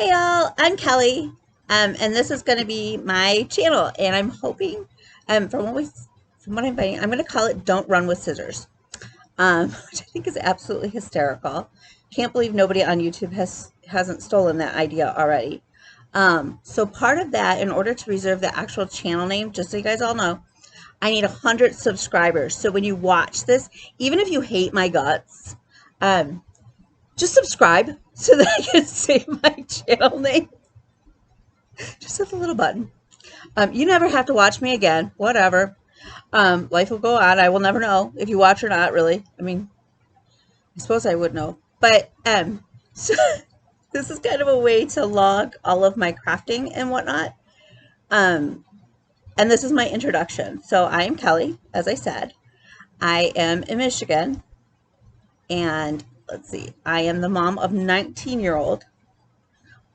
Hey y'all, I'm Kelly, and this is going to be my channel, and I'm hoping, from what I'm finding, I'm going to call it "Don't Run with Scissors," which I think is absolutely hysterical. Can't believe nobody on YouTube hasn't stolen that idea already. So part of that, in order to reserve the actual channel name, just so you guys all know, I need 100 subscribers. So when you watch this, even if you hate my guts, um, just subscribe so that I can say my channel name. Just hit the little button. You never have to watch me again. Whatever. Life will go on. I will never know if you watch or not, really. I mean, I suppose I would know. But so this is kind of a way to log all of my crafting and whatnot. Um, and this is my introduction. So I am Kelly, as I said. I am in Michigan. And let's see, I am the mom of 19-year-old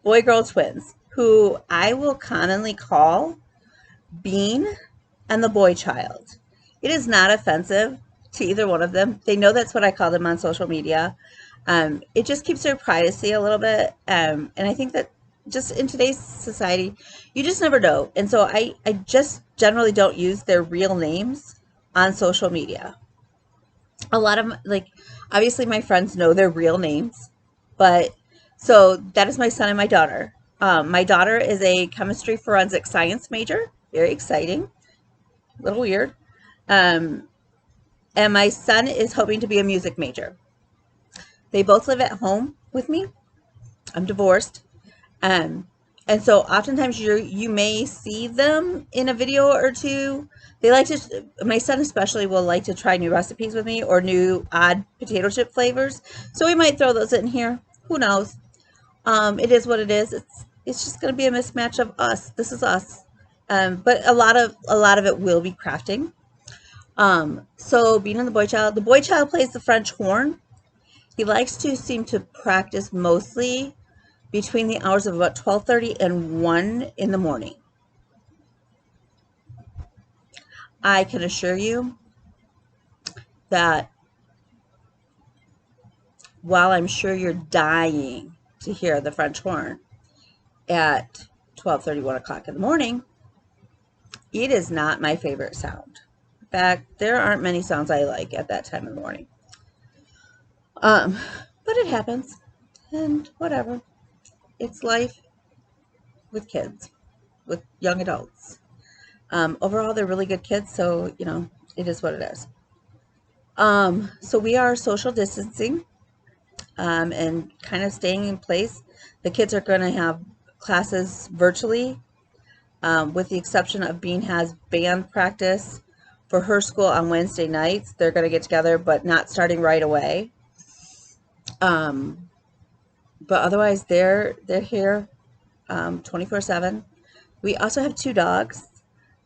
boy-girl twins who I will commonly call Bean and the boy child. It is not offensive to either one of them. They know that's what I call them on social media. It just keeps their privacy a little bit. And I think that just in today's society, you just never know. And so I just generally don't use their real names on social media. A lot of, like, obviously my friends know their real names, but so that is my son and my daughter. My daughter is a chemistry forensic science major. Very exciting. A little weird. And my son is hoping to be a music major. They both live at home with me. I'm divorced. Um, and so oftentimes you may see them in a video or two. They like to, my son especially will like to try new recipes with me or new odd potato chip flavors. So we might throw those in here. Who knows? It is what it is. It's just going to be a mismatch of us. This is us. But a lot of it will be crafting. So being in the boy child plays the French horn. He likes to seem to practice mostly between the hours of about 12:30 and 1 in the morning. I can assure you that while I'm sure you're dying to hear the French horn at 12:30, 1 o'clock in the morning, it is not my favorite sound. In fact, there aren't many sounds I like at that time of the morning. But it happens, and whatever. It's life with kids, with young adults. Overall, they're really good kids, so, you know, it is what it is. So we are social distancing and kind of staying in place. The kids are going to have classes virtually, with the exception of Bean has band practice for her school on Wednesday nights. They're going to get together, but not starting right away. But otherwise, they're here 24/7. We also have 2 dogs.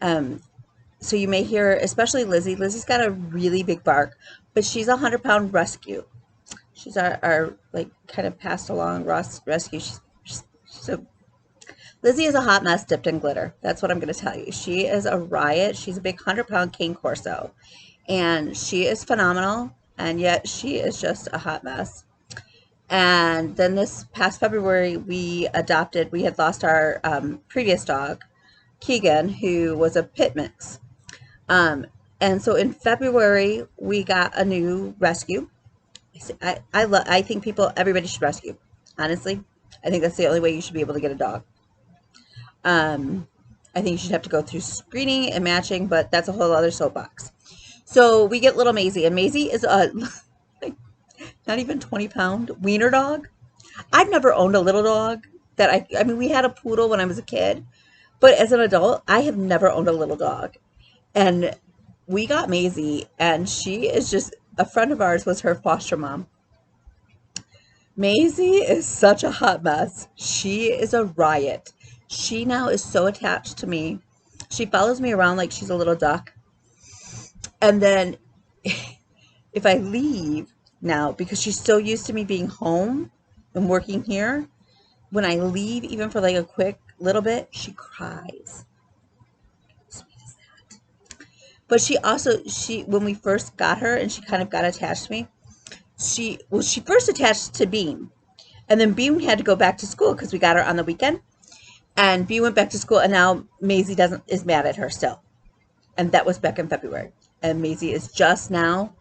So you may hear, especially Lizzie. Lizzie's got a really big bark, but she's a 100-pound rescue. She's our like kind of passed along rescue. Lizzie is a hot mess dipped in glitter. That's what I'm going to tell you. She is a riot. She's a big 100-pound cane corso, and she is phenomenal. And yet she is just a hot mess. And then this past February, we had lost our previous dog, Keegan, who was a pit mix. And so in February, we got a new rescue. I think everybody should rescue. Honestly, I think that's the only way you should be able to get a dog. I think you should have to go through screening and matching, but that's a whole other soapbox. So we get little Maisie, and Maisie is a not even 20-pound wiener dog. I've never owned a little dog that I mean, we had a poodle when I was a kid, but as an adult, I have never owned a little dog. And we got Maisie, and she is just, a friend of ours was her foster mom. Maisie is such a hot mess. She is a riot. She now is so attached to me. She follows me around like she's a little duck. And then if I leave now, because she's so used to me being home and working here, when I leave, even for like a quick little bit, she cries. How sweet is that? But she when we first got her and she kind of got attached to me, she first attached to Bean. And then B had to go back to school because we got her on the weekend. And B went back to school, and now Maisie is mad at her still. And that was back in February. And Maisie is just now,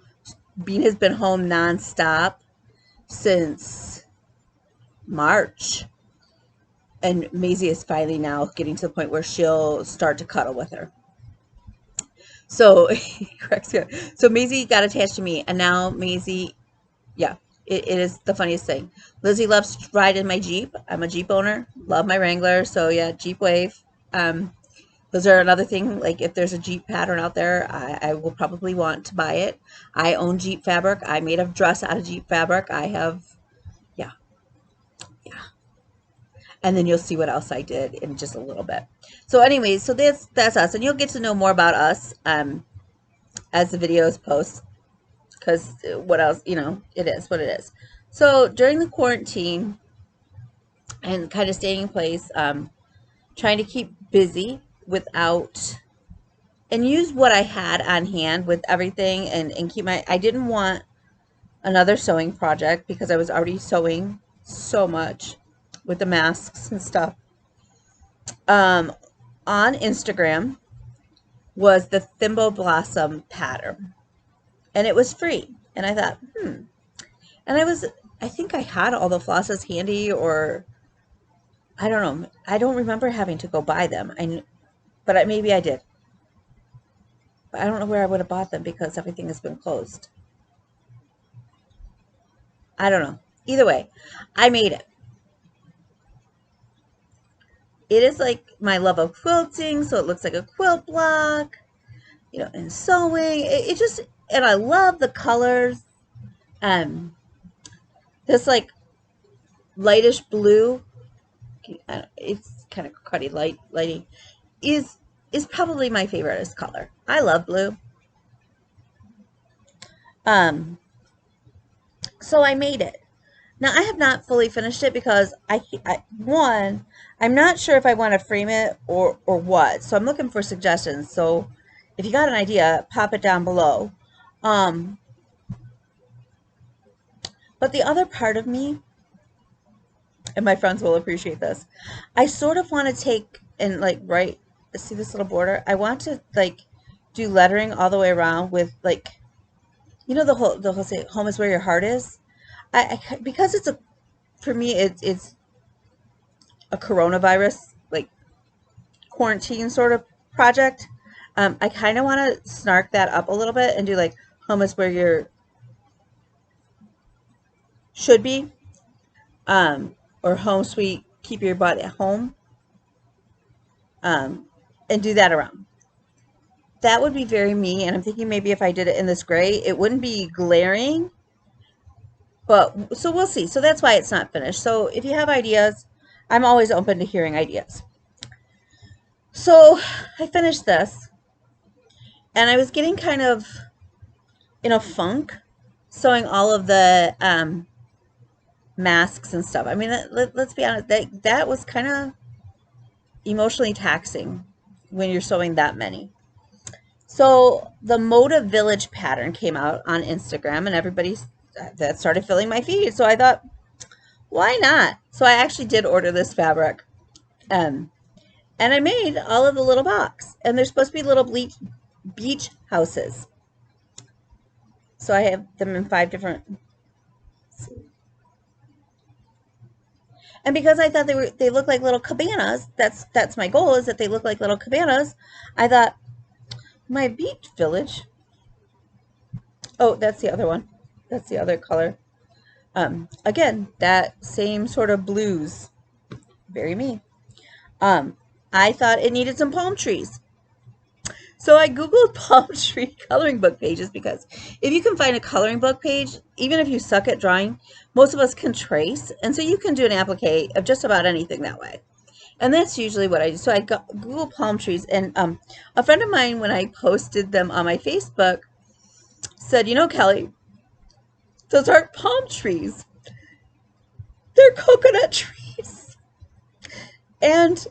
Bean has been home nonstop since March. And Maisie is finally now getting to the point where she'll start to cuddle with her. So, so Maisie got attached to me, and now Maisie, yeah, it is the funniest thing. Lizzie loves riding my Jeep. I'm a Jeep owner. Love my Wrangler. So yeah, Jeep Wave. Those are another thing. Like if there's a Jeep pattern out there, I will probably want to buy it. I own Jeep fabric. I made a dress out of Jeep fabric. I have, yeah. And then you'll see what else I did in just a little bit. So anyways, so that's us. And you'll get to know more about us as the videos post. Because what else, you know, it is what it is. So during the quarantine and kind of staying in place, trying to keep busy without, and use what I had on hand with everything, and keep I didn't want another sewing project because I was already sewing so much with the masks and stuff. On Instagram was the Thimble Blossom pattern, and it was free. And I thought, and I think I had all the flosses handy, or I don't know. I don't remember having to go buy them. But maybe I did. But I don't know where I would have bought them because everything has been closed. I don't know. Either way, I made it. It is like my love of quilting, so it looks like a quilt block, you know, and sewing. It just, and I love the colors. This like lightish blue, it's kind of cruddy lighting, is probably my favorite color. I love blue. So I made it. Now I have not fully finished it because I'm not sure if I want to frame it or what. So I'm looking for suggestions. So if you got an idea, pop it down below. But the other part of me, and my friends will appreciate this, I sort of want to take and like write, see this little border? I want to like do lettering all the way around with like, you know, the whole say, home is where your heart is. Because it's for me, it's a coronavirus, like quarantine sort of project. I kind of want to snark that up a little bit and do like home is where your should be, or home sweet, keep your butt at home, and do that around. That would be very me, and I'm thinking maybe if I did it in this gray, it wouldn't be glaring, but so we'll see. So that's why it's not finished. So if you have ideas, I'm always open to hearing ideas. So I finished this, and I was getting kind of in a funk sewing all of the masks and stuff. I mean, let's be honest, that was kind of emotionally taxing when you're sewing that many. So the Moda Village pattern came out on Instagram, and everybody that started filling my feed. So I thought, why not? So I actually did order this fabric, and I made all of the little box, and they're supposed to be little beach houses. So I have them in 5 different. And because I thought they look like little cabanas, that's my goal, is that they look like little cabanas. I thought, my beach village. Oh, that's the other one. That's the other color. Again, that same sort of blues. Very me. I thought it needed some palm trees. So I Googled palm tree coloring book pages, because if you can find a coloring book page, even if you suck at drawing, most of us can trace. And so you can do an applique of just about anything that way. And that's usually what I do. So I Google palm trees, and a friend of mine, when I posted them on my Facebook, said, you know, Kelly, those aren't palm trees. They're coconut trees. And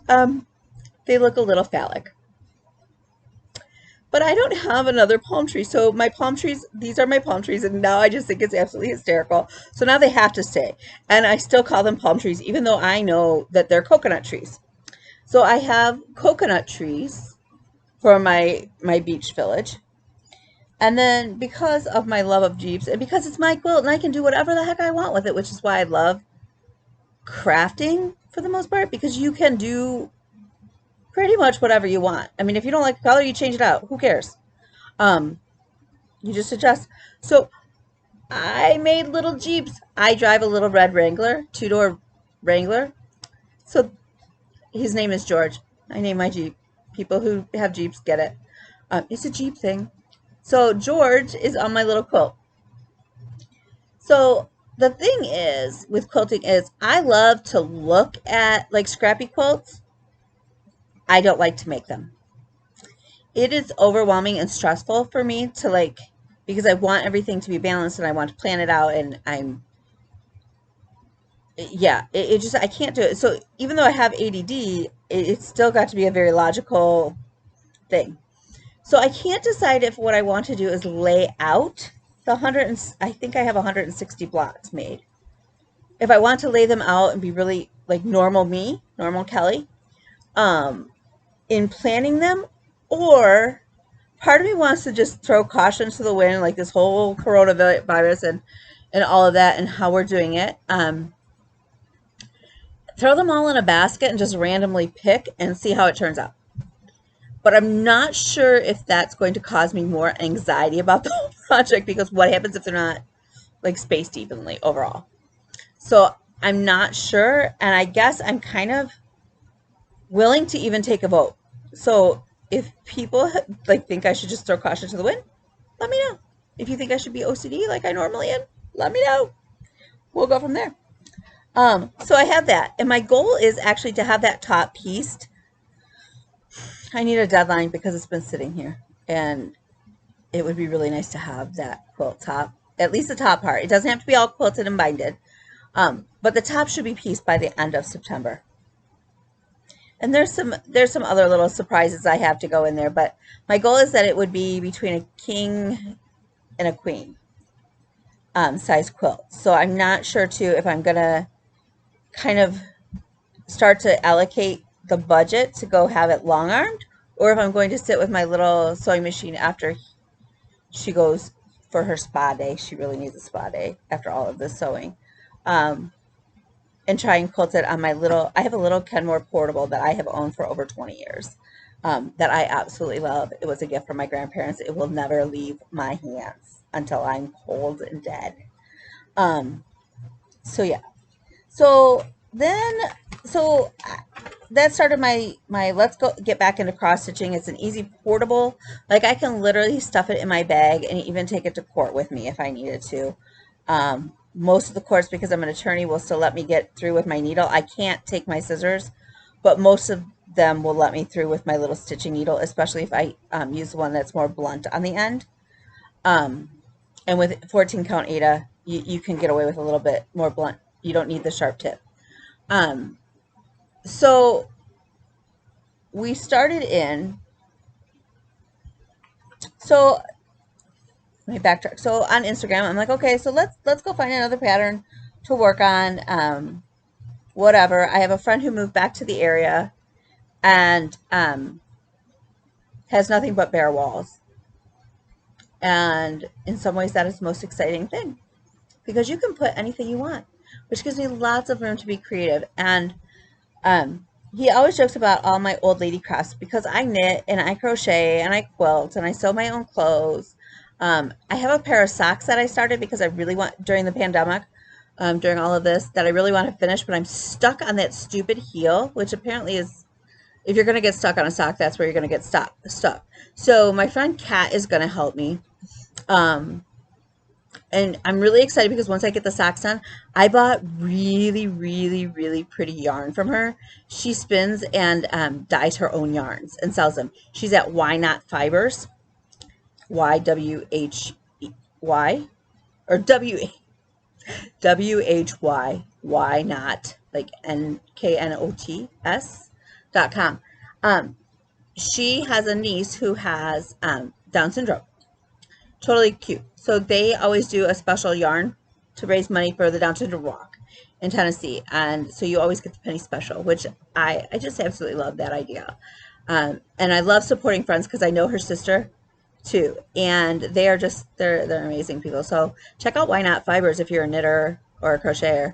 they look a little phallic. but I don't have another palm tree. So my palm trees, these are my palm trees, and now I just think it's absolutely hysterical. So now they have to stay. And I still call them palm trees, even though I know that they're coconut trees. So I have coconut trees for my beach village. And then because of my love of Jeeps, and because it's my quilt and I can do whatever the heck I want with it, which is why I love crafting for the most part, because you can do pretty much whatever you want. I mean, if you don't like the color, you change it out. Who cares? You just adjust. So I made little Jeeps. I drive a little red Wrangler, two-door Wrangler. So his name is George. I name my Jeep. People who have Jeeps get it. It's a Jeep thing. So George is on my little quilt. So the thing is with quilting is I love to look at like scrappy quilts. I don't like to make them. It is overwhelming and stressful for me to like, because I want everything to be balanced and I want to plan it out, and it just, I can't do it. So even though I have ADD, it's still got to be a very logical thing. So I can't decide if what I want to do is lay out the I think I have 160 blocks made. If I want to lay them out and be really like normal me, normal Kelly, in planning them, or part of me wants to just throw caution to the wind, like this whole coronavirus and all of that and how we're doing it. Throw them all in a basket and just randomly pick and see how it turns out. But I'm not sure if that's going to cause me more anxiety about the whole project, because what happens if they're not like spaced evenly overall? So I'm not sure, and I guess I'm kind of willing to even take a vote. So if people like think I should just throw caution to the wind, let me know. If you think I should be OCD like I normally am, let me know. We'll go from there. So I have that, and my goal is actually to have that top pieced. I need a deadline because it's been sitting here, and it would be really nice to have that quilt top, at least the top part. It doesn't have to be all quilted and binded, but the top should be pieced by the end of September. And there's some other little surprises I have to go in there, but my goal is that it would be between a king and a queen size quilt. So I'm not sure too if I'm gonna kind of start to allocate the budget to go have it long armed, or if I'm going to sit with my little sewing machine after she goes for her spa day. She really needs a spa day after all of this sewing. And try and quilt it on my little, I have a little Kenmore portable that I have owned for over 20 years that I absolutely love. It was a gift from my grandparents. It will never leave my hands until I'm cold and dead. So yeah. So that started my let's go get back into cross stitching. It's an easy portable, like I can literally stuff it in my bag and even take it to court with me if I needed to. Most of the courts, because I'm an attorney, will still let me get through with my needle. I can't take my scissors, but most of them will let me through with my little stitching needle, especially if I use one that's more blunt on the end. And with 14 count Ada, you can get away with a little bit more blunt. You don't need the sharp tip. So we started in, so let me backtrack. So on Instagram, I'm like, okay, so let's go find another pattern to work on. Whatever. I have a friend who moved back to the area and has nothing but bare walls. And in some ways, that is the most exciting thing, because you can put anything you want, which gives me lots of room to be creative. And he always jokes about all my old lady crafts, because I knit and I crochet and I quilt and I sew my own clothes. I have a pair of socks that I started because I really want, during the pandemic, during all of this, that I really want to finish, but I'm stuck on that stupid heel, which apparently is, if you're going to get stuck on a sock, that's where you're going to get stuck. So my friend Kat is going to help me. And I'm really excited because once I get the socks done, I bought really, really, really pretty yarn from her. She spins and dyes her own yarns and sells them. She's at Why Not Fibers. YWHY or WHY, why not, like NKNOTS.com. she has a niece who has Down syndrome. Totally cute. So they always do a special yarn to raise money for the Down syndrome walk in Tennessee, and so you always get the penny special, which I just absolutely love that idea. And I love supporting friends because I know her sister too, and they are just they're amazing people. So check out Why Not Fibers if you're a knitter or a crocheter.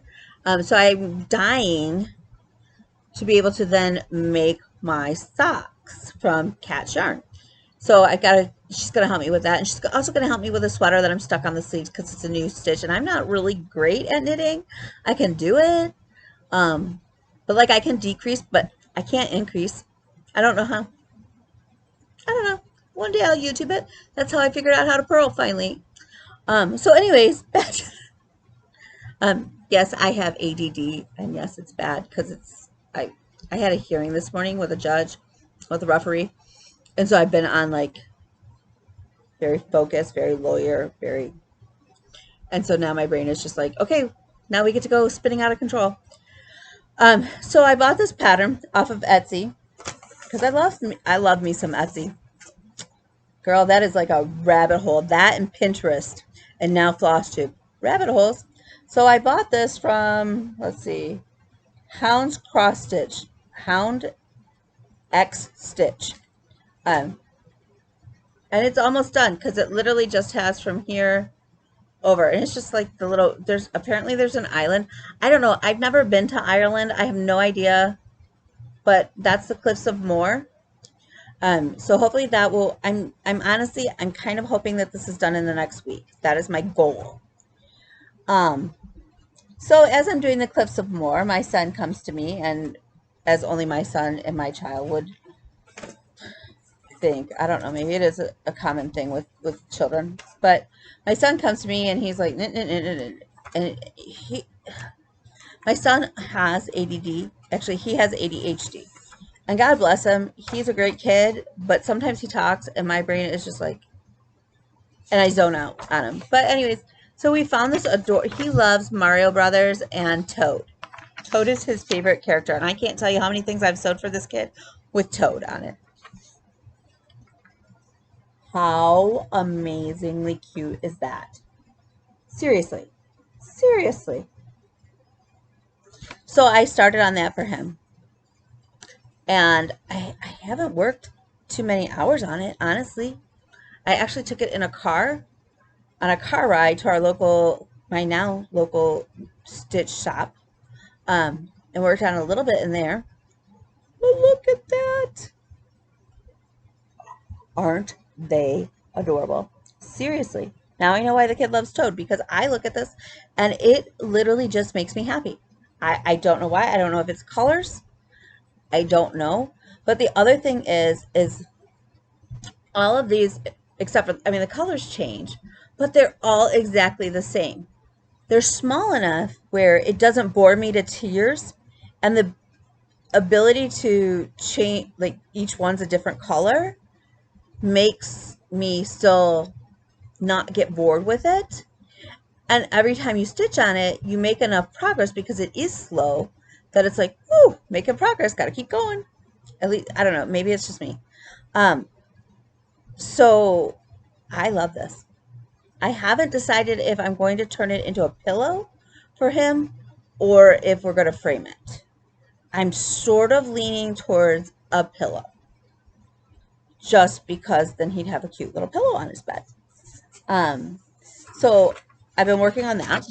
So I'm dying to be able to then make my socks from Cat's yarn. So she's gonna help me with that, and she's also gonna help me with a sweater that I'm stuck on the sleeves because it's a new stitch, and I'm not really great at knitting. I can do it, but like I can decrease, but I can't increase. I don't know how. I don't know. One day I'll YouTube it. That's how I figured out how to purl finally. So anyways, yes, I have ADD, and yes, it's bad because I had a hearing this morning with a judge, with a referee, and so I've been on like very focused, very lawyer, and so now my brain is just like, okay, now we get to go spinning out of control. So I bought this pattern off of Etsy because I love me some Etsy. Girl, that is like a rabbit hole. That and Pinterest and now FlossTube. Rabbit holes. So I bought this from, let's see, Hound's Cross Stitch. Hound X Stitch. And it's almost done because it literally just has from here over. And it's just like the little, apparently there's an island. I don't know. I've never been to Ireland. I have no idea. But that's the Cliffs of Moher. So hopefully that will, I'm honestly, I'm kind of hoping that this is done in the next week. That is my goal. So as I'm doing the Cliffs of Moher, my son comes to me, and as only my son and my child would think, I don't know, maybe it is a common thing with children, but my son comes to me and he's like, and my son has ADD. Actually, he has ADHD. And God bless him, he's a great kid, but sometimes he talks and my brain is just like, and I zone out on him. But anyways, so we found this he loves Mario Brothers and Toad. Toad is his favorite character, and I can't tell you how many things I've sewed for this kid with Toad on it. How amazingly cute is that? Seriously. Seriously. So I started on that for him. And I haven't worked too many hours on it, honestly. I actually took it in a car, on a car ride to my now local stitch shop, and worked on a little bit in there. But look at that. Aren't they adorable? Seriously. Now I know why the kid loves Toad, because I look at this and it literally just makes me happy. I don't know why. I don't know if it's colors. I don't know. But the other thing is all of these, except for, I mean, the colors change, but they're all exactly the same. They're small enough where it doesn't bore me to tears, and the ability to change, like each one's a different color, makes me still not get bored with it. And every time you stitch on it, you make enough progress because it is slow that it's like, whoo, making progress, got to keep going. At least, I don't know, maybe it's just me. So I love this. I haven't decided if I'm going to turn it into a pillow for him or if we're going to frame it. I'm sort of leaning towards a pillow, just because then he'd have a cute little pillow on his bed. So I've been working on that.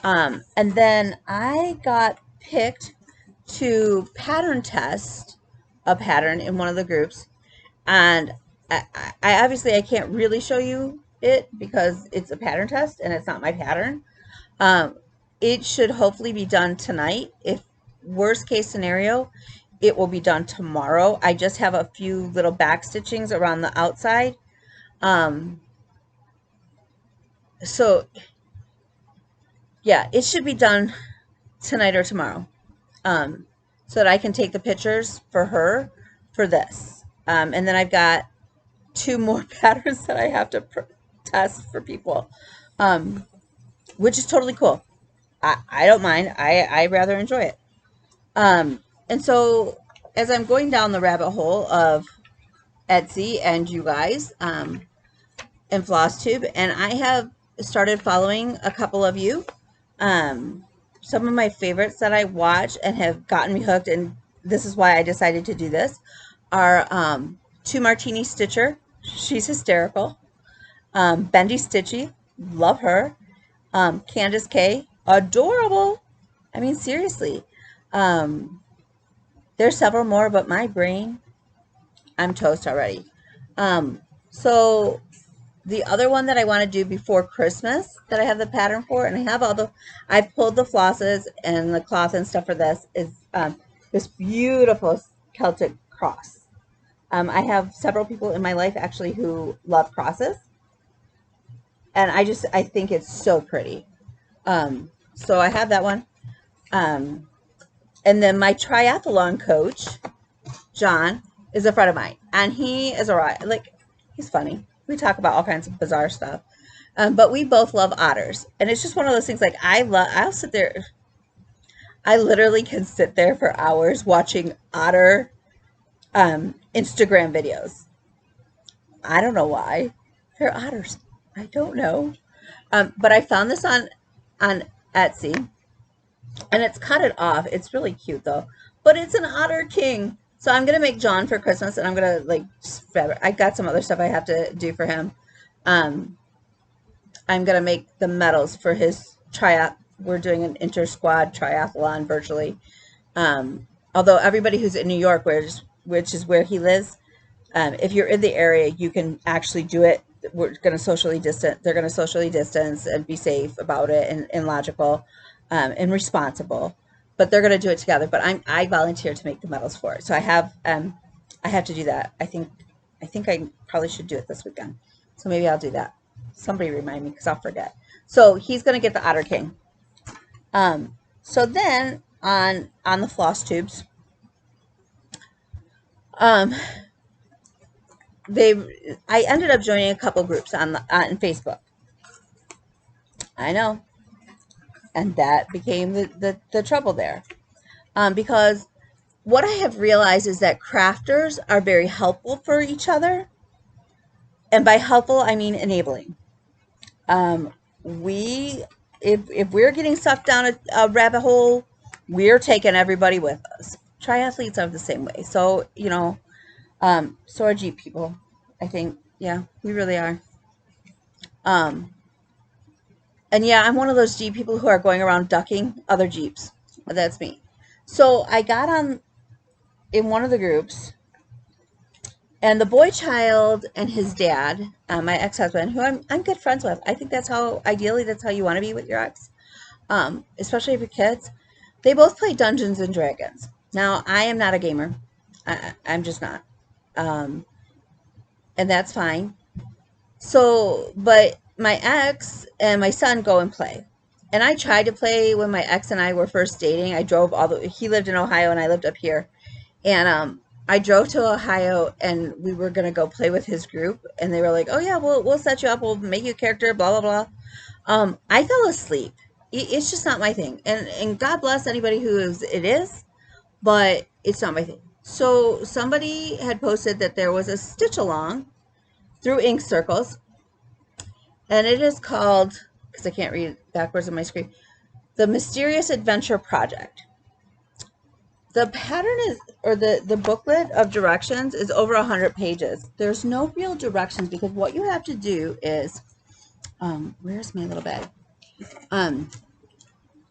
And then I got picked to pattern test a pattern in one of the groups. And I obviously I can't really show you it because it's a pattern test and it's not my pattern. It should hopefully be done tonight. If worst case scenario, it will be done tomorrow. I just have a few little back stitchings around the outside. So yeah, it should be done tonight or tomorrow, so that I can take the pictures for her for this. And then I've got 2 more patterns that I have to test for people, which is totally cool. I don't mind. I rather enjoy it. And so as I'm going down the rabbit hole of Etsy and you guys, and FlossTube, and I have started following a couple of you. Some of my favorites that I watch and have gotten me hooked, and this is why I decided to do this, are Two Martini Stitcher. She's hysterical. Bendy Stitchy, love her. Candace K, adorable. I mean, seriously. There's several more, but my brain, I'm toast already. So the other one that I want to do before Christmas that I have the pattern for, and I pulled the flosses and the cloth and stuff for this, is this beautiful Celtic cross. I have several people in my life actually who love crosses, and I think it's so pretty. So I have that one. And then my triathlon coach, John, is a friend of mine, and he is he's funny. We talk about all kinds of bizarre stuff, but we both love otters, and it's just one of those things. Like I'll sit there. I literally can sit there for hours watching otter Instagram videos. I don't know why. They're otters. I don't know. But I found this on Etsy, and it's cut it off. It's really cute though. But it's an otter king. So I'm gonna make John for Christmas, and I'm gonna I got some other stuff I have to do for him. I'm gonna make the medals for his we're doing an inter-squad triathlon virtually. Although everybody who's in New York, which is where he lives, if you're in the area, you can actually do it. We're gonna socially distance. They're gonna socially distance and be safe about it and logical, and responsible. But they're going to do it together. But I volunteered to make the medals for it, so I have to do that. I think I probably should do it this weekend. So maybe I'll do that. Somebody remind me because I'll forget. So he's going to get the Otter King. So then on the floss tubes, I ended up joining a couple groups on Facebook. I know. And that became the trouble there. Because what I have realized is that crafters are very helpful for each other. And by helpful, I mean enabling. If we're getting sucked down a rabbit hole, we're taking everybody with us. Triathletes are the same way. So, so are Jeep people. I think, yeah, we really are. And yeah, I'm one of those Jeep people who are going around ducking other Jeeps. That's me. So I got on in one of the groups, and the boy child and his dad, my ex-husband, who I'm good friends with. I think ideally that's how you want to be with your ex, especially if you're kids. They both play Dungeons and Dragons. Now, I am not a gamer. I'm just not. And that's fine. So, but my ex and my son go and play. And I tried to play when my ex and I were first dating. I drove he lived in Ohio and I lived up here. And I drove to Ohio and we were going to go play with his group. And they were like, oh yeah, we'll set you up. We'll make you a character, blah, blah, blah. I fell asleep. It's just not my thing. And God bless anybody it is, but it's not my thing. So somebody had posted that there was a stitch along through ink circles, and it is called, because I can't read backwards on my screen, The Mysterious Adventure Project. The pattern is, or the booklet of directions is over 100 pages. There's no real directions because what you have to do is, where's my little bag?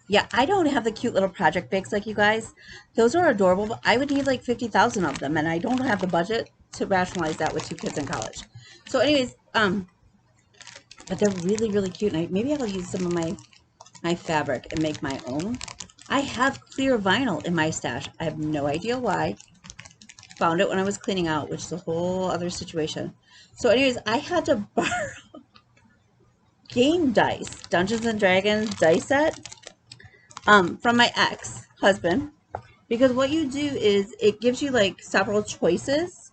Yeah, I don't have the cute little project bags like you guys. Those are adorable, but I would need like 50,000 of them, and I don't have the budget to rationalize that with 2 kids in college. So anyways, but they're really, really cute, and maybe I'll use some of my fabric and make my own. I have clear vinyl in my stash. I have no idea why. Found it when I was cleaning out, which is a whole other situation. So anyways, I had to borrow game dice, Dungeons and Dragons dice set, from my ex-husband, because what you do is it gives you like several choices,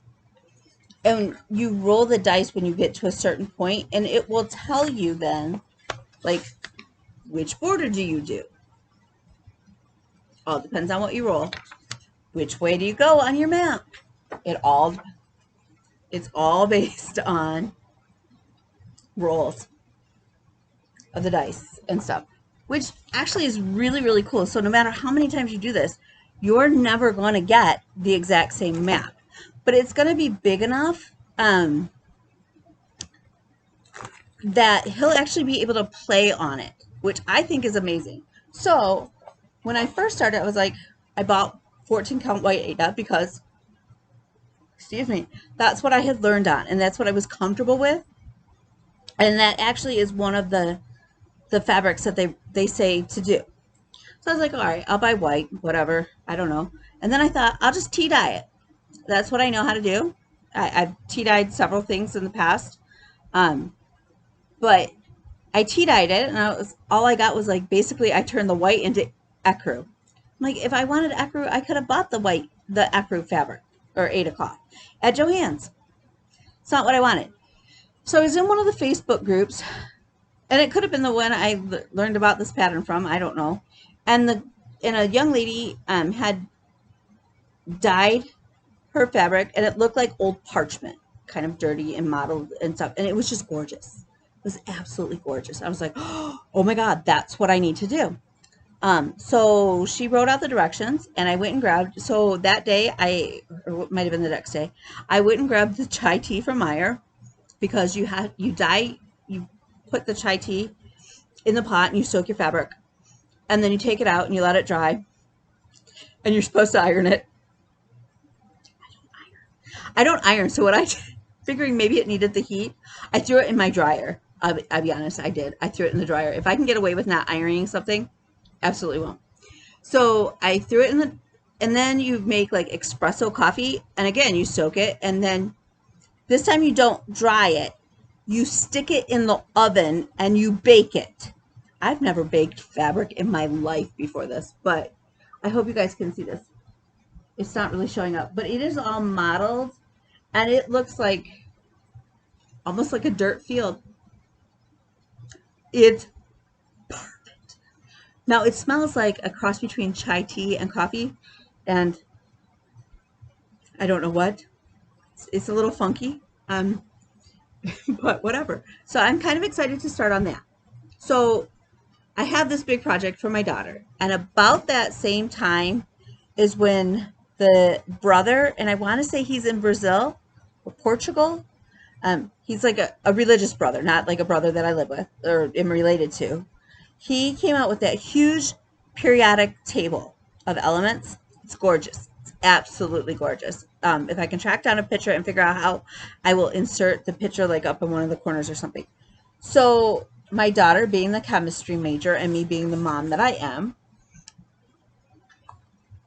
and you roll the dice when you get to a certain point, and it will tell you then, like, which border do you do? All depends on what you roll. which way do you go on your map? It's all based on rolls of the dice and stuff, which actually is really, really cool. So no matter how many times you do this, you're never going to get the exact same map, but it's going to be big enough that he'll actually be able to play on it, which I think is amazing. So when I first started, I was like, I bought 14 count white Ada because, excuse me, that's what I had learned on, and that's what I was comfortable with. And that actually is one of the fabrics that they say to do. So I was like, all right, I'll buy white, whatever, I don't know. And then I thought, I'll just tea dye it. That's what I know how to do. I've tea dyed several things in the past. But I tea dyed it, and all I got was like, basically I turned the white into ecru. I'm like, if I wanted ecru, I could have bought the ecru fabric or Ada cloth at Joann's. It's not what I wanted. So I was in one of the Facebook groups, and it could have been the one I learned about this pattern from, I don't know. And a young lady had dyed her fabric, and it looked like old parchment, kind of dirty and mottled and stuff, and it was just gorgeous. It was absolutely gorgeous. I was like, oh my God, that's what I need to do. So she wrote out the directions, and I went and grabbed, so that day, or it might have been the next day, I went and grabbed the chai tea from Meyer, because you put the chai tea in the pot and you soak your fabric, and then you take it out and you let it dry, and you're supposed to iron it. I don't iron, so what I did, figuring maybe it needed the heat, I threw it in my dryer. I'll be honest, I did. I threw it in the dryer. If I can get away with not ironing something, absolutely won't. So I threw it and then you make like espresso coffee, and again, you soak it, and then this time you don't dry it. You stick it in the oven and you bake it. I've never baked fabric in my life before this, but I hope you guys can see this. It's not really showing up, but it is all modeled, and it looks like almost like a dirt field. It's perfect. Now it smells like a cross between chai tea and coffee, and I don't know what. It's a little funky, but whatever. So I'm kind of excited to start on that. So I have this big project for my daughter, and about that same time is when the brother, and I want to say he's in Brazil or Portugal. He's like a religious brother, not like a brother that I live with or am related to. He came out with that huge periodic table of elements. It's gorgeous. It's absolutely gorgeous. If I can track down a picture and figure out how, I will insert the picture like up in one of the corners or something. So my daughter, being the chemistry major and me being the mom that I am,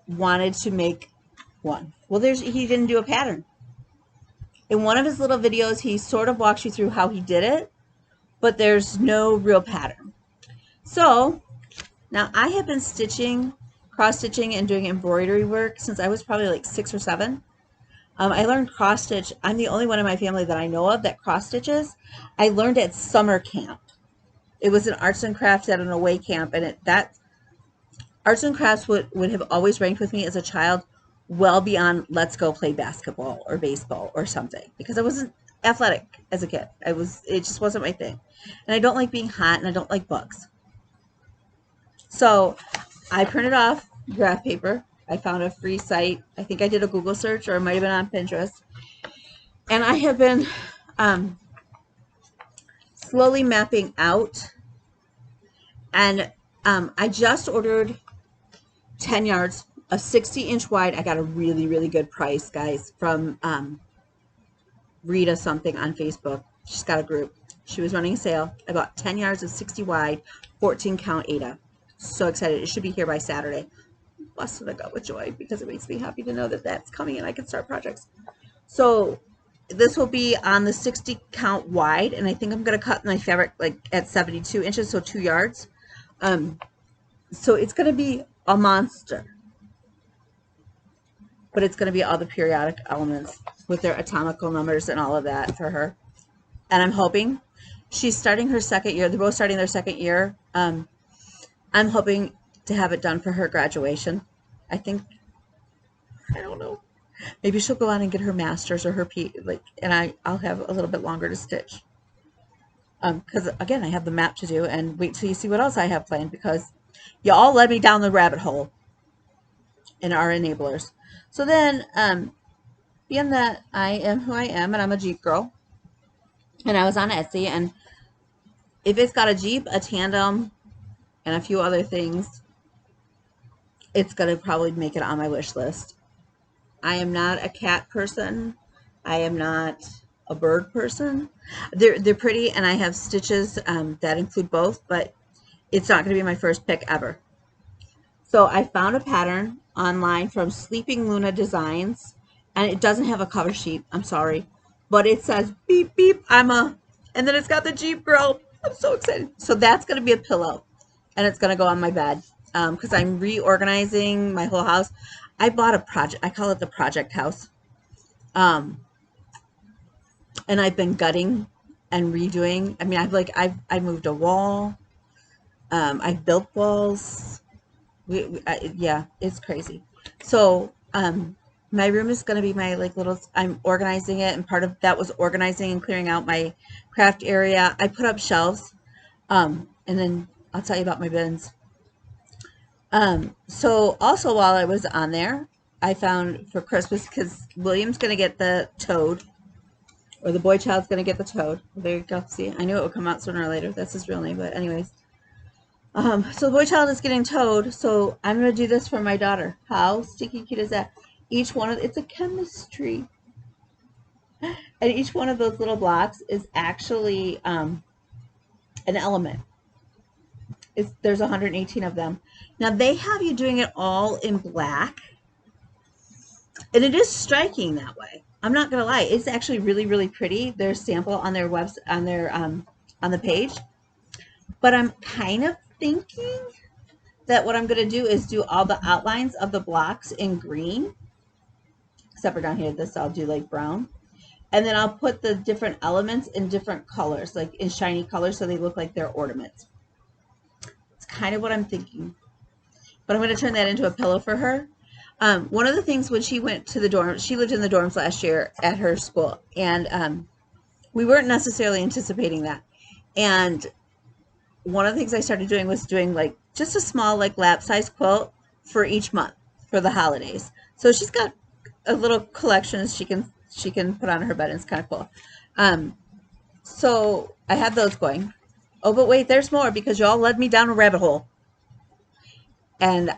wanted to make one. Well, he didn't do a pattern. In one of his little videos, he sort of walks you through how he did it, but there's no real pattern. So now I have been cross-stitching and doing embroidery work since I was probably like 6 or 7. I learned cross-stitch. I'm the only one in my family that I know of that cross-stitches. I learned at summer camp. It was an arts and crafts at an away camp, and that arts and crafts would have always ranked with me as a child well beyond let's go play basketball or baseball or something, because I wasn't athletic as a kid. It just wasn't my thing. And I don't like being hot, and I don't like bugs. So I printed off graph paper. I found a free site. I think I did a Google search, or it might have been on Pinterest. And I have been slowly mapping out. And I just ordered 10 yards, a 60-inch wide. I got a really, really good price, guys, from Rita something on Facebook. She's got a group. She was running a sale. I bought 10 yards of 60 wide, 14 count Ada. So excited. It should be here by Saturday. Busted a gut with joy, because it makes me happy to know that that's coming and I can start projects. So this will be on the 60 count wide, and I think I'm going to cut my fabric like at 72 inches, so 2 yards. So it's going to be a monster, but it's going to be all the periodic elements with their atomical numbers and all of that for her. And I'm hoping she's starting her second year. They're both starting their second year. I'm hoping to have it done for her graduation. I think I don't know. Maybe she'll go on and get her master's or her P, like, and I'll have a little bit longer to stitch. Because again, I have the map to do, and wait till you see what else I have planned, because you all led me down the rabbit hole and are enablers. So then, being that I am who I am, and I'm a Jeep girl, and I was on Etsy, and if it's got a Jeep, a tandem, and a few other things, it's going to probably make it on my wish list. I am not a cat person. I am not a bird person. They're pretty, and I have stitches that include both, but it's not going to be my first pick ever. So I found a pattern online from Sleeping Luna Designs, and it doesn't have a cover sheet. I'm sorry, but it says beep beep. And then it's got the Jeep girl. I'm so excited. So that's going to be a pillow, and it's going to go on my bed because I'm reorganizing my whole house. I bought a project. I call it the project house. And I've been gutting and redoing. I mean, I've moved a wall. I've built walls. Yeah, it's crazy. So, my room is going to be my like little, I'm organizing it, and part of that was organizing and clearing out my craft area. I put up shelves, and then I'll tell you about my bins. So also while I was on there, I found for Christmas, because William's going to get the toad, or the boy child's going to get the toad. There you go. See, I knew it would come out sooner or later. That's his real name, but anyways. So the boy child is getting toad, so I'm going to do this for my daughter. How stinky cute is that? Each one of, it's a chemistry. And each one of those little blocks is actually an element. There's 118 of them. Now they have you doing it all in black, and it is striking that way. I'm not gonna lie, it's actually really, really pretty. There's sample on their website, on their on the page. But I'm kind of thinking that what I'm gonna do is do all the outlines of the blocks in green, except for down here. This I'll do like brown, and then I'll put the different elements in different colors, like in shiny colors, so they look like they're ornaments. It's kind of what I'm thinking. But I'm going to turn that into a pillow for her. One of the things when she went to the dorms, she lived in the dorms last year at her school, and we weren't necessarily anticipating that. And one of the things I started doing was doing like just a small like lap size quilt for each month for the holidays. So she's got a little collection she can put on her bed, and it's kind of cool. So I have those going. Oh, but wait, there's more, because y'all led me down a rabbit hole. And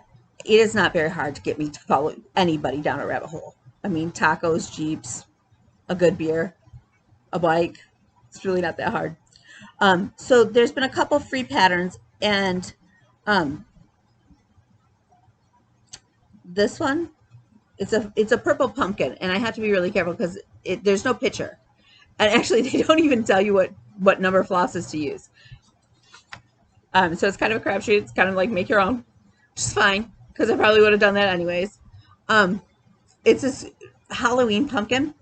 it is not very hard to get me to follow anybody down a rabbit hole. I mean, tacos, Jeeps, a good beer, a bike. It's really not that hard. So there's been a couple free patterns, and this one, it's a purple pumpkin, and I have to be really careful because there's no picture, and actually they don't even tell you what number flosses to use. So it's kind of a crapshoot. It's kind of like make your own, which is fine, because I probably would have done that anyways. It's this Halloween pumpkin,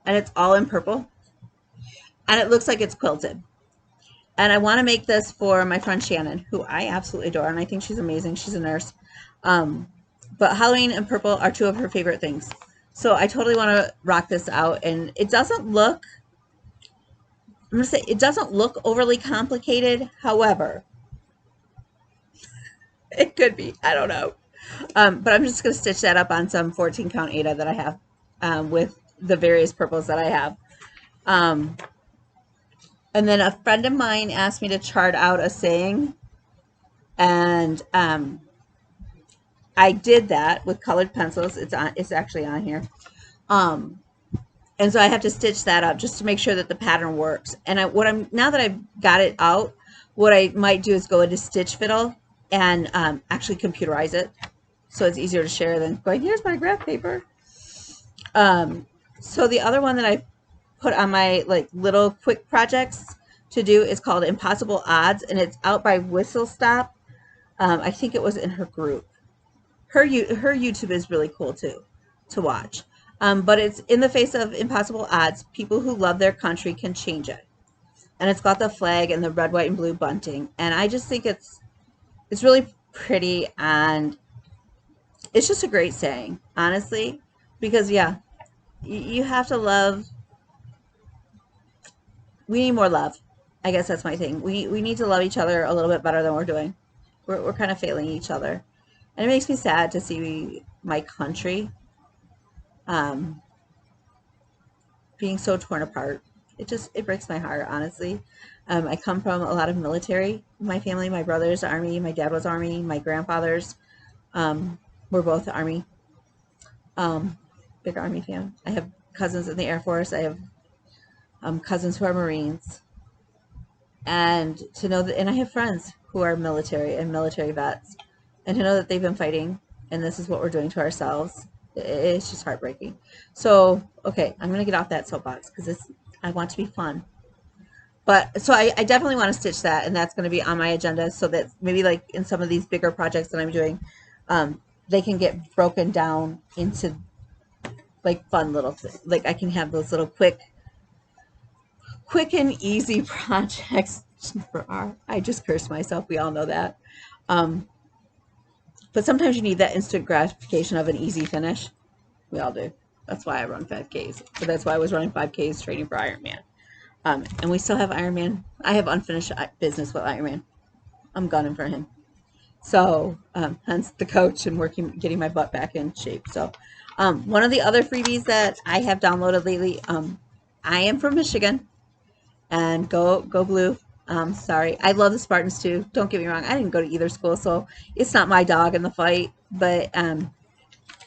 and it's all in purple, and it looks like it's quilted. And I want to make this for my friend Shannon, who I absolutely adore, and I think she's amazing. She's a nurse. But Halloween and purple are two of her favorite things. So I totally want to rock this out, and it doesn't look, I'm going to say, it doesn't look overly complicated. However, it could be. I don't know. But I'm just going to stitch that up on some 14 count Aida that I have with the various purples that I have. And then a friend of mine asked me to chart out a saying, and I did that with colored pencils. It's actually on here. And so I have to stitch that up just to make sure that the pattern works. And now that I've got it out, what I might do is go into Stitch Fiddle and actually computerize it, so it's easier to share than going, here's my graph paper. So the other one that I put on my like little quick projects to do is called Impossible Odds, and it's out by Whistle Stop. I think it was in her group. Her YouTube is really cool too to watch. But it's in the face of impossible odds, people who love their country can change it. And it's got the flag and the red, white, and blue bunting. And I just think it's really pretty, and it's just a great saying, honestly. because yeah, you have to love. We need more love. I guess that's my thing. We need to love each other a little bit better than we're doing. We're kind of failing each other, and it makes me sad to see my country um, being so torn apart. It breaks my heart, honestly. I come from a lot of military in my family. My brother's Army, my dad was Army, my grandfathers were both Army. Um, Big Army fan. I have cousins in the Air Force. I have cousins who are Marines, and to know that, and I have friends who are military and military vets, and to know that they've been fighting, and this is what we're doing to ourselves. It's just heartbreaking. So, okay, I'm gonna get off that soapbox because I want to be fun. But so I definitely want to stitch that, and that's going to be on my agenda so that maybe like in some of these bigger projects that I'm doing, they can get broken down into like fun little things. Like I can have those little quick and easy projects for our. I just cursed myself. We all know that. Um, but sometimes you need that instant gratification of an easy finish. We all do. That's why I run 5Ks. But that's why I was running 5Ks training for Ironman. And we still have Ironman. I have unfinished business with Ironman. I'm gunning for him. So, hence the coach and getting my butt back in shape. So, one of the other freebies that I have downloaded lately, I am from Michigan, and go blue. Sorry, I love the Spartans too. Don't get me wrong. I didn't go to either school, so it's not my dog in the fight. But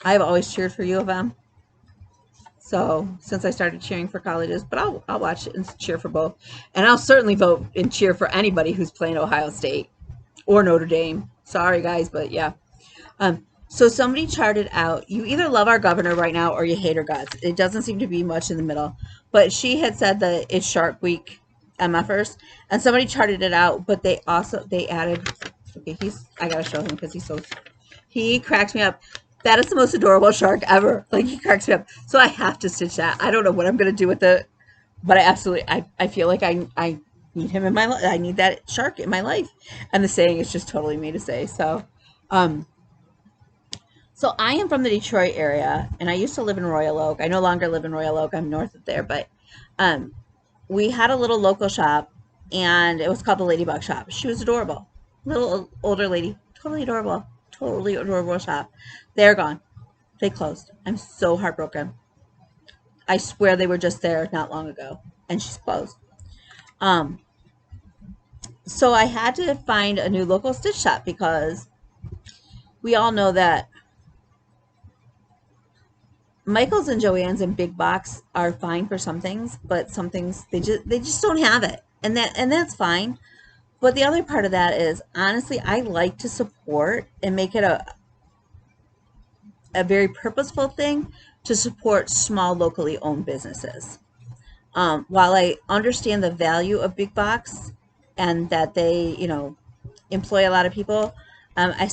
I've always cheered for U of M. So since I started cheering for colleges, but I'll watch and cheer for both, and I'll certainly vote and cheer for anybody who's playing Ohio State or Notre Dame. Sorry guys, but yeah. So somebody charted out, you either love our governor right now or you hate her guts. It doesn't seem to be much in the middle. But she had said that it's Shark Week MFers, and somebody charted it out, but they added, okay, I gotta show him because he cracks me up. That is the most adorable shark ever. Like, he cracks me up. So I have to stitch that. I don't know what I'm gonna do with it, but I feel like I need him in my life. I need that shark in my life. And the saying is just totally me to say. So I am from the Detroit area, and I used to live in Royal Oak. I no longer live in Royal Oak. I'm north of there, but we had a little local shop, and it was called the Ladybug Shop. She was adorable. Little older lady. Totally adorable. Totally adorable shop. They're gone. They closed. I'm so heartbroken. I swear they were just there not long ago, and she's closed. So I had to find a new local stitch shop because we all know that Michael's and Joann's and big box are fine for some things, but some things they just don't have it, and that's fine. But the other part of that is, honestly, I like to support and make it a very purposeful thing to support small locally owned businesses. While I understand the value of big box and that they employ a lot of people, I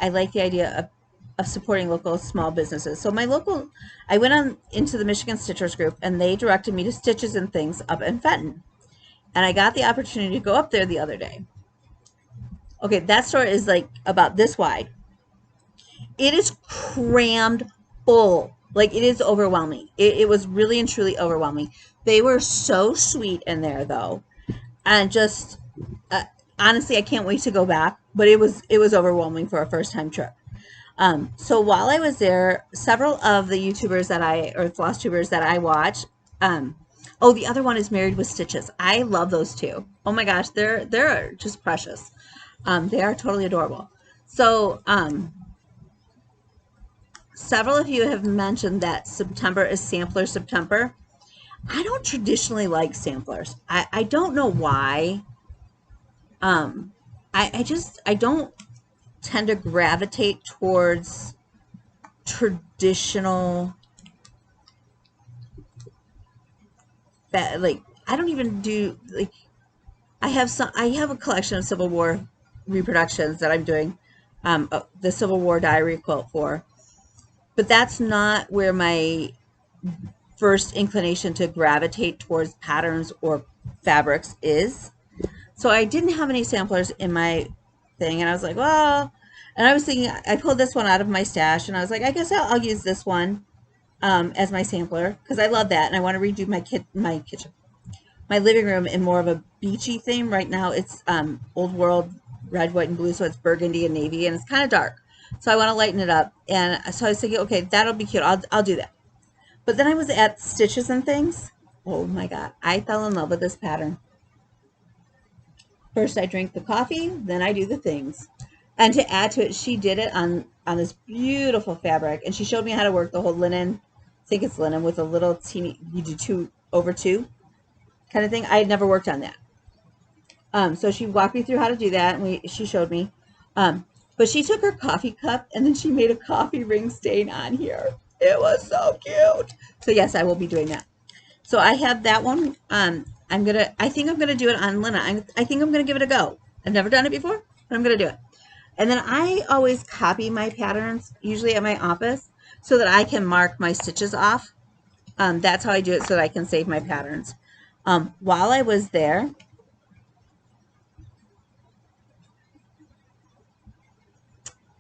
like the idea of supporting local small businesses. So I went on into the Michigan Stitchers group, and they directed me to Stitches and Things up in Fenton. And I got the opportunity to go up there the other day. Okay, that store is like about this wide. It is crammed full. Like, it is overwhelming. It was really and truly overwhelming. They were so sweet in there, though. And just, honestly, I can't wait to go back. But it was overwhelming for a first-time trip. So while I was there, several of the YouTubers or FlossTubers that I watch, the other one is Married with Stitches. I love those two. Oh my gosh, they're just precious. They are totally adorable. So, several of you have mentioned that September is Sampler September. I don't traditionally like samplers. I don't know why. I don't tend to gravitate towards traditional, like, I don't even do, like, I have a collection of Civil War reproductions that I'm doing the Civil War diary quilt for, but that's not where my first inclination to gravitate towards patterns or fabrics is. So I didn't have any samplers in my thing, and I was like, well, and I was thinking, I pulled this one out of my stash, and I was like, I guess I'll use this one as my sampler because I love that, and I want to redo my living room in more of a beachy theme. Right now it's old world red, white, and blue, so it's burgundy and navy, and it's kind of dark. So I want to lighten it up, and so I was thinking, okay, that'll be cute. I'll do that. But then I was at Stitches and Things. Oh my god, I fell in love with this pattern. First I drink the coffee, then I do the things. And to add to it, she did it on this beautiful fabric, and she showed me how to work the whole linen. I think it's linen with a little teeny, you do 2/2 kind of thing. I had never worked on that. So she walked me through how to do that, and she showed me. But she took her coffee cup and then she made a coffee ring stain on here. It was so cute. So yes, I will be doing that. So I have that one. I think I'm gonna do it on linen. I think I'm gonna give it a go. I've never done it before, but I'm gonna do it. And then I always copy my patterns, usually at my office, so that I can mark my stitches off. That's how I do it, so that I can save my patterns. While I was there,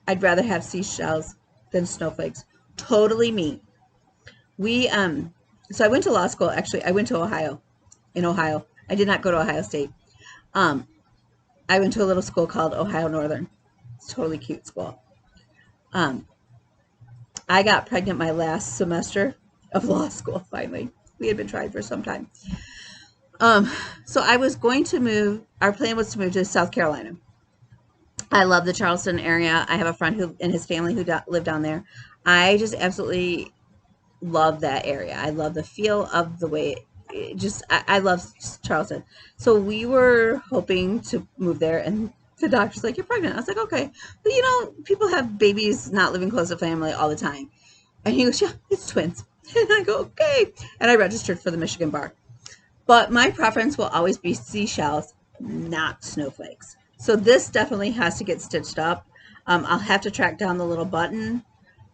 I'd rather have seashells than snowflakes. Totally me. So I went to law school. Actually, I went to Ohio. In Ohio, I did not go to Ohio State. I went to a little school called Ohio Northern. It's a totally cute school. I got pregnant my last semester of law school. Finally, we had been trying for some time. So I was going to move. Our plan was to move to South Carolina. I love the Charleston area. I have a friend who and his family who live down there. I just absolutely love that area. I love the feel of the way I love Charleston. So we were hoping to move there, and the doctor's like, "You're pregnant." I was like, "Okay." But you know, people have babies not living close to family all the time. And he goes, "Yeah, it's twins." And I go, "Okay." And I registered for the Michigan bar. But my preference will always be seashells, not snowflakes. So this definitely has to get stitched up. I'll have to track down the little button.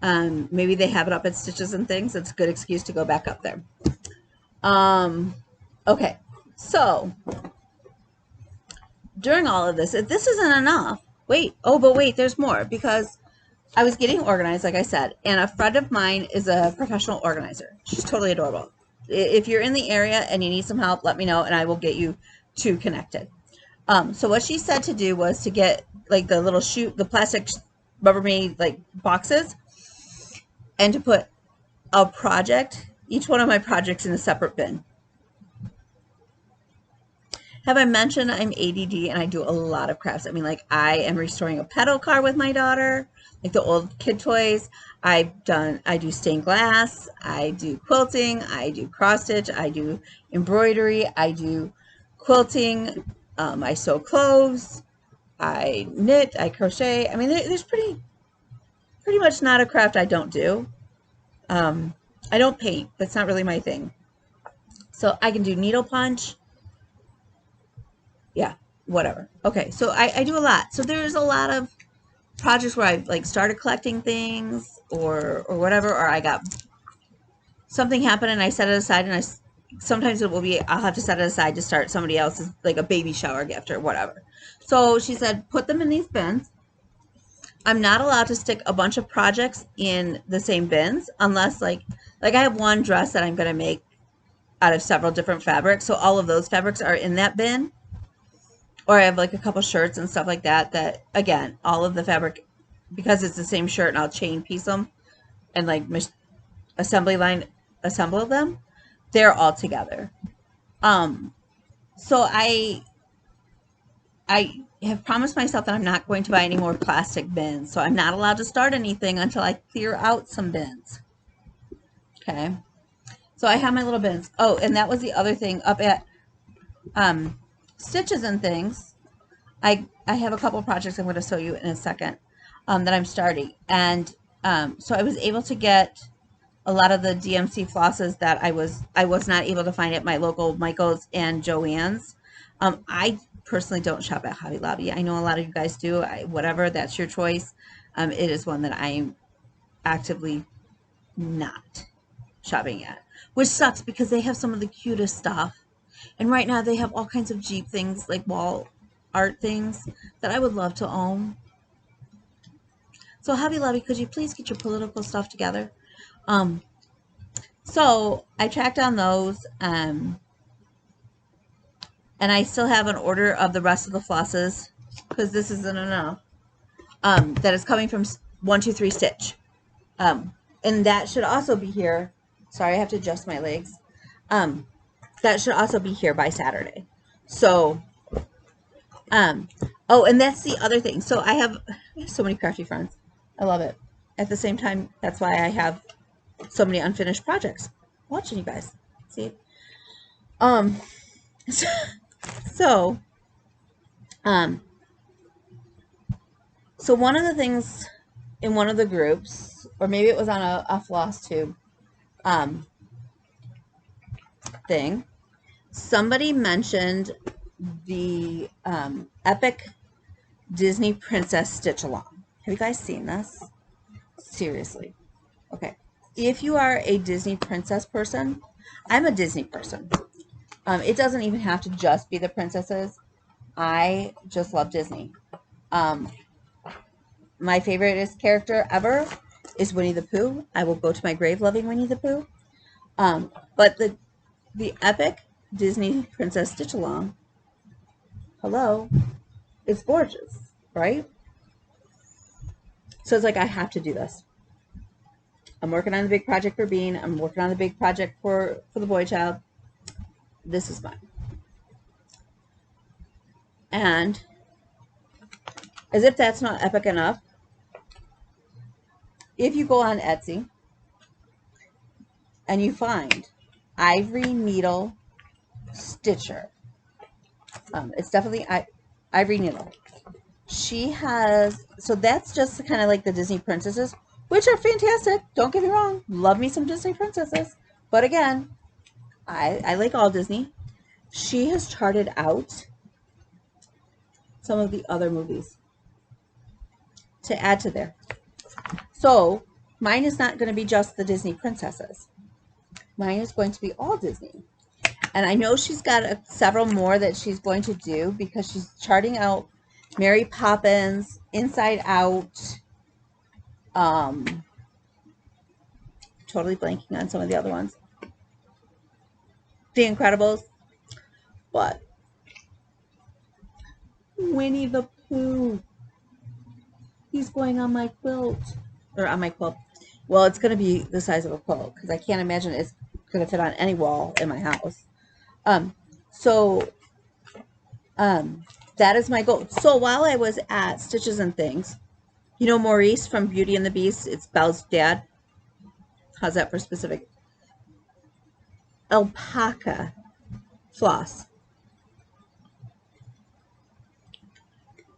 Maybe they have it up at Stitches and Things. It's a good excuse to go back up there. Okay, so during all of this, if this isn't enough, but wait, there's more, because I was getting organized, like I said, and a friend of mine is a professional organizer. She's totally adorable. If you're in the area and you need some help, let me know, and I will get you two connected. So what she said to do was to get like the little the plastic Rubbermaid like boxes, and to put a project, each one of my projects, in a separate bin. Have I mentioned I'm ADD and I do a lot of crafts? I mean, like, I am restoring a pedal car with my daughter, like the old kid toys. I do stained glass, I do quilting, I do cross stitch, I do embroidery, I do quilting, I sew clothes, I knit, I crochet. I mean, there's pretty much not a craft I don't do. I don't paint. That's not really my thing. So I can do needle punch. Yeah, whatever. Okay, so I do a lot. So there's a lot of projects where I've like started collecting things or whatever, or I got something happen and I set it aside, and sometimes I'll have to set it aside to start somebody else's, like a baby shower gift or whatever. So she said, put them in these bins. I'm not allowed to stick a bunch of projects in the same bins unless like I have one dress that I'm going to make out of several different fabrics. So all of those fabrics are in that bin. Or I have like a couple shirts and stuff like that again, all of the fabric, because it's the same shirt, and I'll chain piece them and like assembly line assemble them, they're all together. So I have promised myself that I'm not going to buy any more plastic bins. So I'm not allowed to start anything until I clear out some bins. Okay. So I have my little bins. Oh, and that was the other thing up at Stitches and Things. I have a couple projects I'm going to show you in a second that I'm starting. And so I was able to get a lot of the DMC flosses that I was not able to find at my local Michael's and Joann's. I personally don't shop at Hobby Lobby. I know a lot of you guys do. Whatever, that's your choice. It is one that I'm actively not shopping at, which sucks because they have some of the cutest stuff. And right now they have all kinds of Jeep things, like wall art things that I would love to own. So Hobby Lobby, could you please get your political stuff together? So I tracked down those, and I still have an order of the rest of the flosses because this isn't enough. That is coming from 123 Stitch. And that should also be here. Sorry, I have to adjust my legs. That should also be here by Saturday. So, oh, and that's the other thing. So I have so many crafty friends. I love it. At the same time, that's why I have so many unfinished projects. Watching you guys. See? Um, so, so one of the things in one of the groups, or maybe it was on a FlossTube thing, somebody mentioned the epic Disney Princess Stitch Along. Have you guys seen this? Seriously. Okay. If you are a Disney princess person, I'm a Disney person. It doesn't even have to just be the princesses. I just love Disney. My favorite character ever is Winnie the Pooh. I will go to my grave loving Winnie the Pooh. But the epic Disney Princess Stitch Along, hello, it's gorgeous, right? So it's like I have to do this. I'm working on the big project for Bean. I'm working on the big project for the boy child. This is mine. And as if that's not epic enough, if you go on Etsy and you find Ivory Needle Stitcher, it's definitely Ivory Needle. She has, so that's just kind of like the Disney princesses, which are fantastic. Don't get me wrong. Love me some Disney princesses. But again, I like all Disney. She has charted out some of the other movies to add to there. So mine is not going to be just the Disney princesses. Mine is going to be all Disney. And I know she's got several more that she's going to do because she's charting out Mary Poppins, Inside Out, totally blanking on some of the other ones. The Incredibles. What? Winnie the Pooh. He's going on my quilt. Or on my quilt. Well, it's going to be the size of a quilt because I can't imagine it's going to fit on any wall in my house. That is my goal. So while I was at Stitches and Things, you know Maurice from Beauty and the Beast? It's Belle's dad. How's that for specific? Alpaca floss.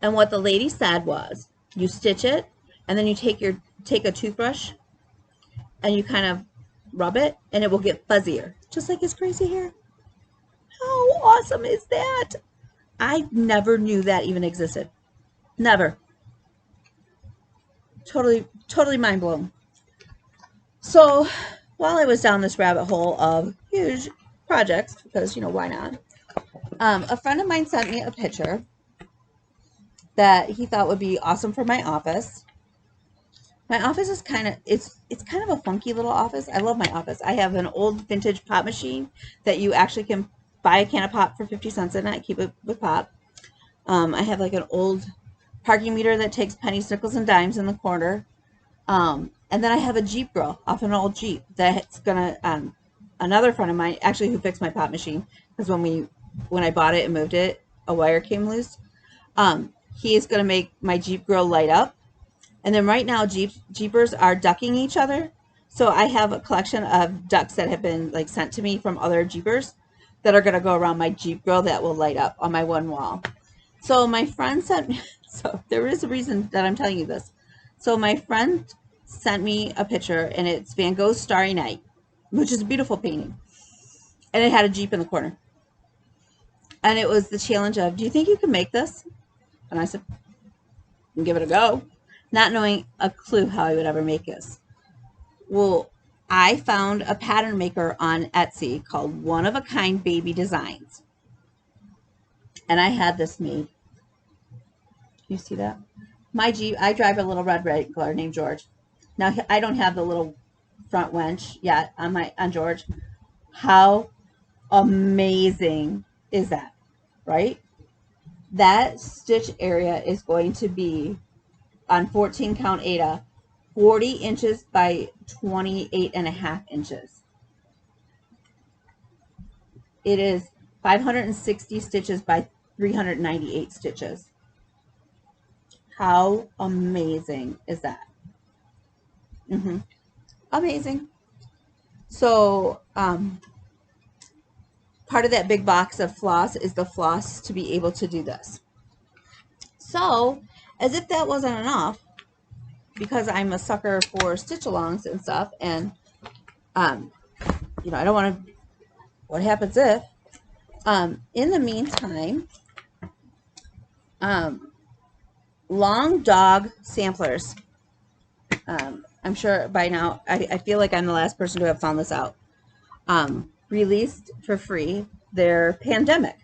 And what the lady said was, you stitch it, and then you take a toothbrush, and you kind of rub it, and it will get fuzzier, just like his crazy hair. How awesome is that? I never knew that even existed. Never. Totally mind blown. So while I was down this rabbit hole of huge projects, because, you know, why not? A friend of mine sent me a picture that he thought would be awesome for my office. My office is kind of, it's kind of a funky little office. I love my office. I have an old vintage pop machine that you actually can buy a can of pop for 50 cents in it. I keep it with pop. I have like an old parking meter that takes pennies, nickels, and dimes in the corner. And then I have a Jeep grill off an old Jeep that's gonna, another friend of mine actually who fixed my pop machine, because when I bought it and moved it, a wire came loose. He is gonna make my Jeep grill light up. And then right now Jeepers are ducking each other. So I have a collection of ducks that have been like sent to me from other Jeepers that are gonna go around my Jeep grill that will light up on my one wall. So my friend sent me, so there is a reason that I'm telling you this. So my friend sent me a picture, and it's Van Gogh's Starry Night, which is a beautiful painting. And it had a Jeep in the corner. And it was the challenge of, do you think you can make this? And I said, give it a go. Not knowing a clue how I would ever make this. Well, I found a pattern maker on Etsy called One of a Kind Baby Designs. And I had this made. Can you see that? My Jeep, I drive a little red Wrangler named George. Now, I don't have the little front wench yet on George. How amazing is that, right? That stitch area is going to be on 14 count Ada, 40 inches by 28.5 inches. It is 560 stitches by 398 stitches. How amazing is that? Amazing. So part of that big box of floss is the floss to be able to do this. So as if that wasn't enough, because I'm a sucker for stitch alongs and stuff, and you know, I don't want to, what happens if in the meantime, long dog samplers, I'm sure by now, I feel like I'm the last person to have found this out, released for free their pandemic.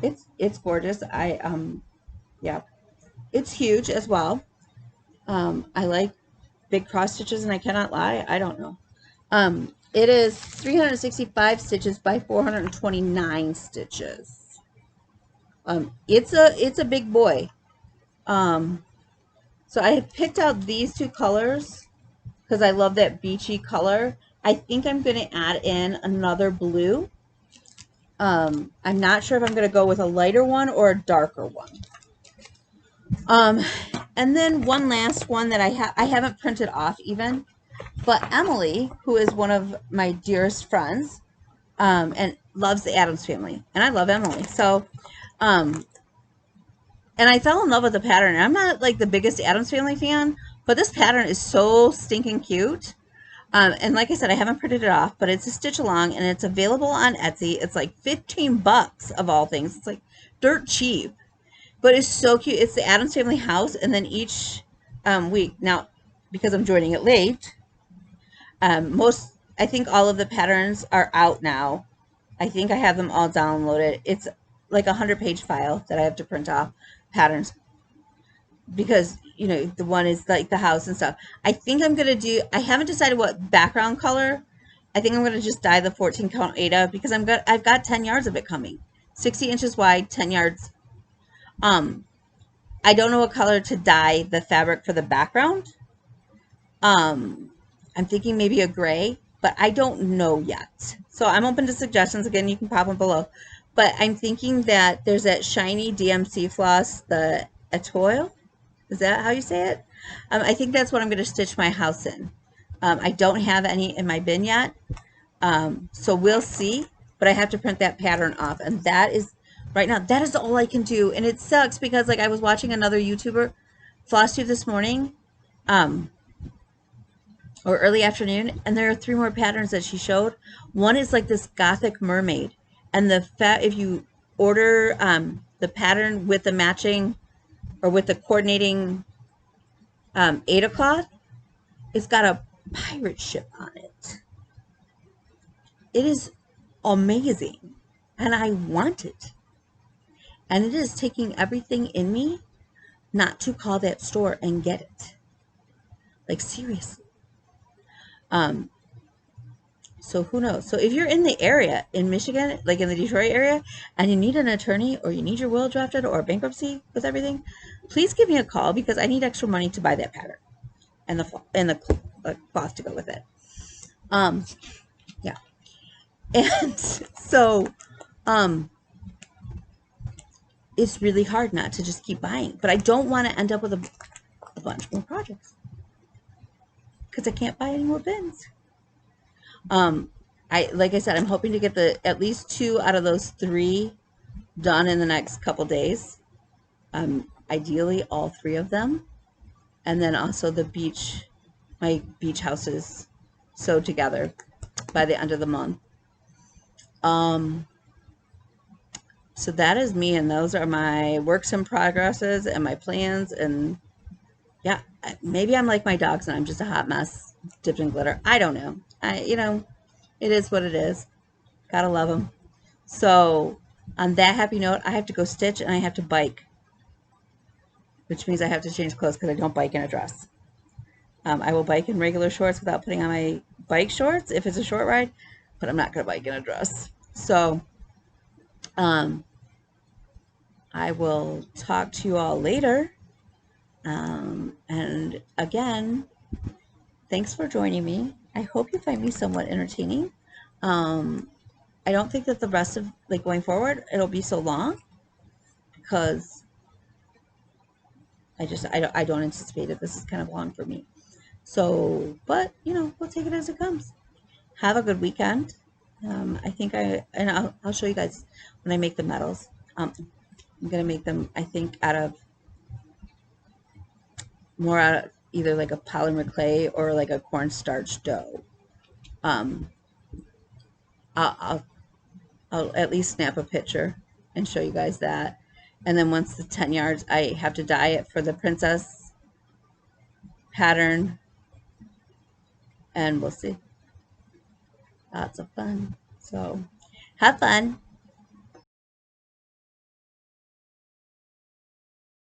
It's gorgeous. Yeah, it's huge as well. I like big cross stitches, and I cannot lie, I don't know. It is 365 stitches by 429 stitches. It's a big boy. So I have picked out these two colors because I love that beachy color. I think I'm going to add in another blue. I'm not sure if I'm going to go with a lighter one or a darker one. And then one last one that I haven't printed off even, but Emily, who is one of my dearest friends, and loves the Addams Family, and I love Emily. So, and I fell in love with the pattern. I'm not like the biggest Addams Family fan, but this pattern is so stinking cute. And like I said, I haven't printed it off, but it's a stitch along, and it's available on Etsy. It's like 15 bucks of all things. It's like dirt cheap, but it's so cute. It's the Addams Family house, and then each week, now because I'm joining it late, I think all of the patterns are out now. I think I have them all downloaded. It's like a 100-page file that I have to print off patterns, because you know the one is like the house and stuff. I think I'm gonna do, I haven't decided what background color. I think I'm gonna just dye the 14 count Ada, because I've got 10 yards of it coming, 60 inches wide, 10 yards. I don't know what color to dye the fabric for the background. I'm thinking maybe a gray, but I don't know yet. So I'm open to suggestions. Again, you can pop them below. But I'm thinking that there's that shiny DMC floss, the Etoile. Is that how you say it? I think that's what I'm going to stitch my house in. I don't have any in my bin yet. So we'll see. But I have to print that pattern off. And that is, right now, that is all I can do. And it sucks because like I was watching another YouTuber, FlossTube, this morning. Or early afternoon, and there are 3 more patterns that she showed. One is like this gothic mermaid, and if you order the pattern with the matching or with the coordinating Ada cloth, it's got a pirate ship on it. It is amazing, and I want it, and it is taking everything in me not to call that store and get it, like seriously. So who knows? So if you're in the area in Michigan, like in the Detroit area, and you need an attorney or you need your will drafted or bankruptcy with everything, please give me a call, because I need extra money to buy that pattern and the cloth to go with it. Yeah. And so it's really hard not to just keep buying, but I don't want to end up with a bunch more projects, because I can't buy any more bins. Like I said, I'm hoping to get at least 2 out of those 3 done in the next couple days. Ideally all 3 of them. And then also my beach houses sewed together by the end of the month. So that is me, and those are my works in progresses and my plans. And yeah, maybe I'm like my dogs and I'm just a hot mess dipped in glitter. I don't know. You know, it is what it is. Gotta love them. So on that happy note, I have to go stitch, and I have to bike, which means I have to change clothes because I don't bike in a dress. I will bike in regular shorts without putting on my bike shorts if it's a short ride, but I'm not going to bike in a dress. So I will talk to you all later. And again, thanks for joining me. I hope you find me somewhat entertaining. I don't think that the rest of, like, going forward, it'll be so long, because I don't anticipate it. This is kind of long for me. So, but, you know, we'll take it as it comes. Have a good weekend. I think I'll show you guys when I make the medals. I'm going to make them, I think, out of either like a polymer clay or like a cornstarch dough. Um, I'll at least snap a picture and show you guys that. And then once the 10 yards, I have to dye it for the princess pattern, and we'll see. Lots of fun. So have fun.